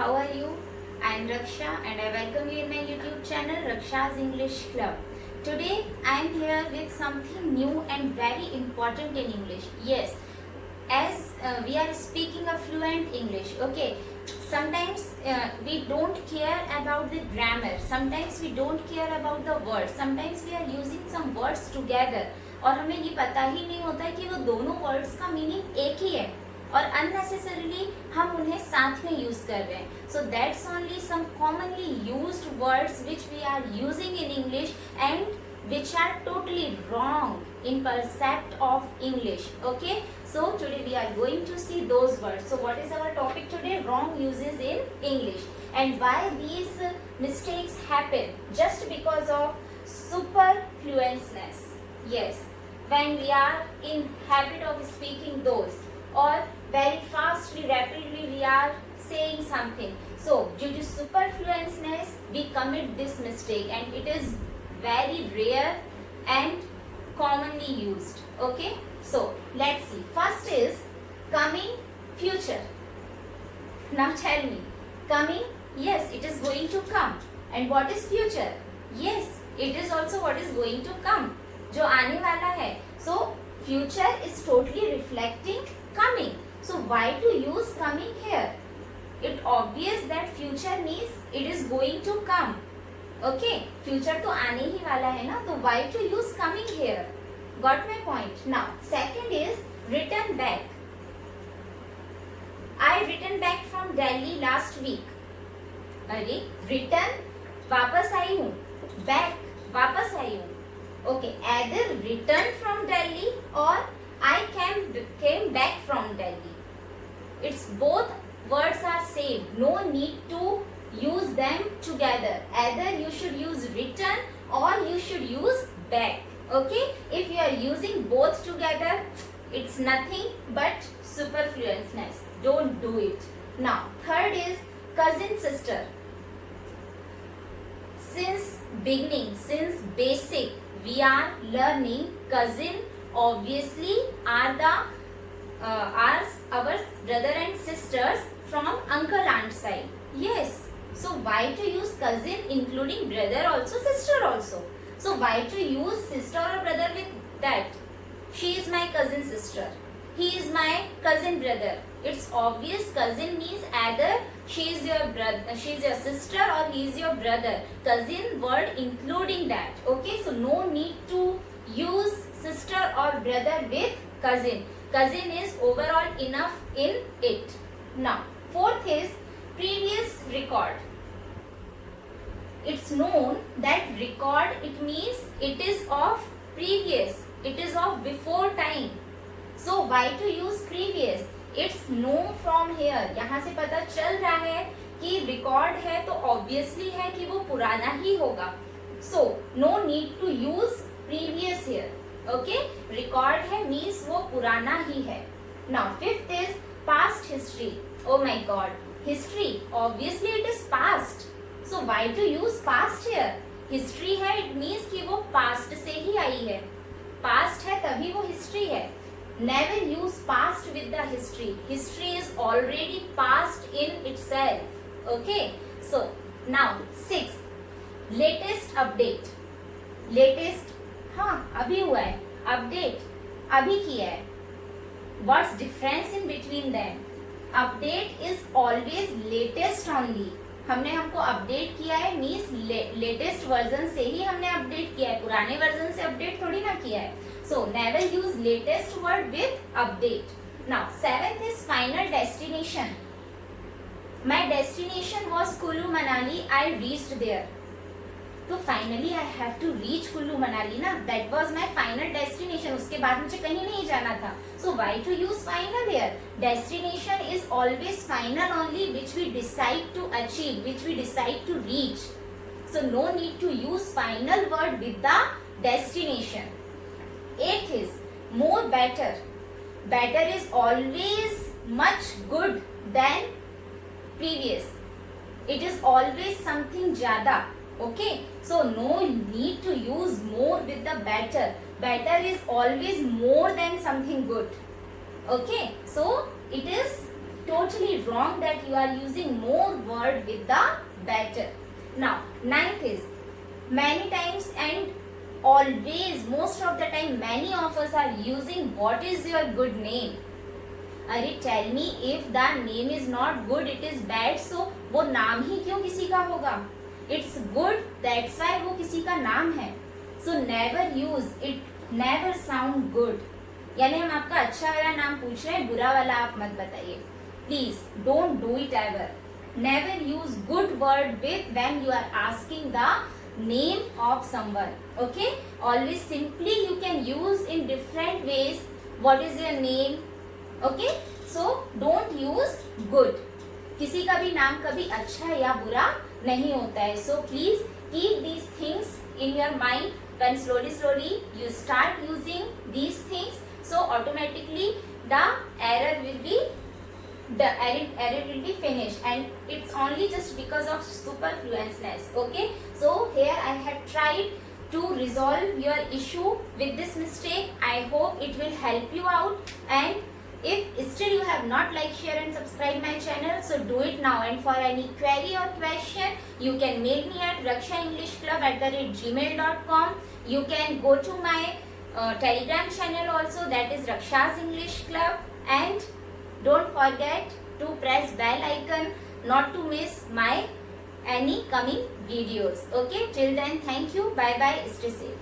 How are you? I am Raksha and I welcome you in my YouTube channel Raksha's English Club. Today I am here with something new and very important in English. Yes, as we are speaking a fluent English, okay. Sometimes we don't care about the grammar, sometimes we don't care about the words, sometimes we are using some words together और हमें ये पता ही नहीं होता है कि वो दोनों वर्ड्स का मीनिंग एक ही है और अननेसेसरीली हम उन्हें साथ में यूज कर रहे हैं. So that's only some commonly used words which we are using in English and which are totally wrong in percept of English. Okay, so today we are going to see those words. So what is our topic today? Wrong uses in English and why these mistakes happen just because of superfluousness. Yes, when we are in habit of speaking those or very fastly, rapidly we are saying something. So due to superfluousness we commit this mistake and it is very rare and commonly used. Okay, so let's see. First is coming future. Now tell me, coming, yes, it is going to come. And what is future? Yes, it is also what is going to come, जो आने वाला है. So future is totally reflecting coming. So why to use coming here? It obvious that future means it is going to come. Okay, future तो आने ही वाला है ना, तो why to use coming here. Got my point. Now second is return back. I return back from Delhi last week. अरे return वापस आई हूँ, बैक वापस आई हूँ. Okay, either return from Delhi और I came back from Delhi. It's both words are same. No need to use them together. Either you should use return or you should use back. Okay, if you are using both together it's nothing but superfluousness. Don't do it. Now third is cousin sister. Since beginning, since basic we are learning cousin obviously are the are our brother and sisters from uncle aunt side. Yes, so why to use cousin including brother also, sister also? So why to use sister or brother with that? She is my cousin sister, he is my cousin brother. It's obvious cousin means either she is your brother, she is your sister, or he is your brother. Cousin word including that. Okay, so no need to use sister or brother with cousin. Cousin is overall enough in it. Now fourth is previous record. It's known that record, it means it is of previous, it is of before time. So why to use previous? It's known from here. यहाँ से पता चल रहा है कि record है तो obviously है कि वो पुराना ही होगा. So no need to use previous here. Okay, record है means वो पुराना ही है. Now fifth is past history. Oh my God, history obviously it is past. So why to use past here? History है, it means कि वो past से ही आई है. Past है तभी वो history है. Never use past with the history. History is already past in itself. Okay, so now sixth, latest update. Latest हाँ अभी हुआ है, अपडेट अभी किया है. What's difference in between them? Update is always latest only. हमको update किया है मीन्स लेटेस्ट वर्जन से ही हमने अपडेट किया है, पुराने वर्जन से अपडेट थोड़ी ना किया है. So never use latest word with update. Now seventh is final destination. My destination was Kullu Manali. I reached there. तो finally I have to reach Kullu Manali ना, that was my final destination. उसके बाद मुझे कहीं नहीं जाना था. So why to use final here? Destination is always final only which we decide to achieve, which we decide to reach. So no need to use final word with the destination. Eighth is more better. Better is always much good than previous. It is always something ज्यादा. Okay, so no need to use more with the better. Better is always more than something good. Okay, so it is totally wrong that you are using more word with the better. Now, ninth is many times and always, most of the time, many of us are using what is your good name. अरे tell me if the name is not good, it is bad, so वो नाम ही क्यों किसी का होगा? It's good, that's why वो किसी का नाम है. So never use it, never sound good. यानी हम आपका अच्छा वाला नाम पूछ रहे हैं, बुरा वाला आप मत बताइए. Please don't do it ever. Never use good word with when you are asking the name of someone. Okay? Always simply you can use in different ways. What is your name? Okay? So don't use good. किसी का भी नाम कभी अच्छा या बुरा नहीं होता है. So please keep these things in your mind. When slowly you start using these things, so automatically the error will be finished, and it's only just because of superfluousness. Okay, so here I have tried to resolve your issue with this mistake. I hope it will help you out, and if still you have not liked, share and subscribe my channel, so do it now. And for any query or question, you can mail me at rakshaenglishclub@gmail.com. You can go to my Telegram channel also, that is Raksha's English Club, and don't forget to press bell icon not to miss my any coming videos. Okay, till then, thank you, bye bye, stay safe.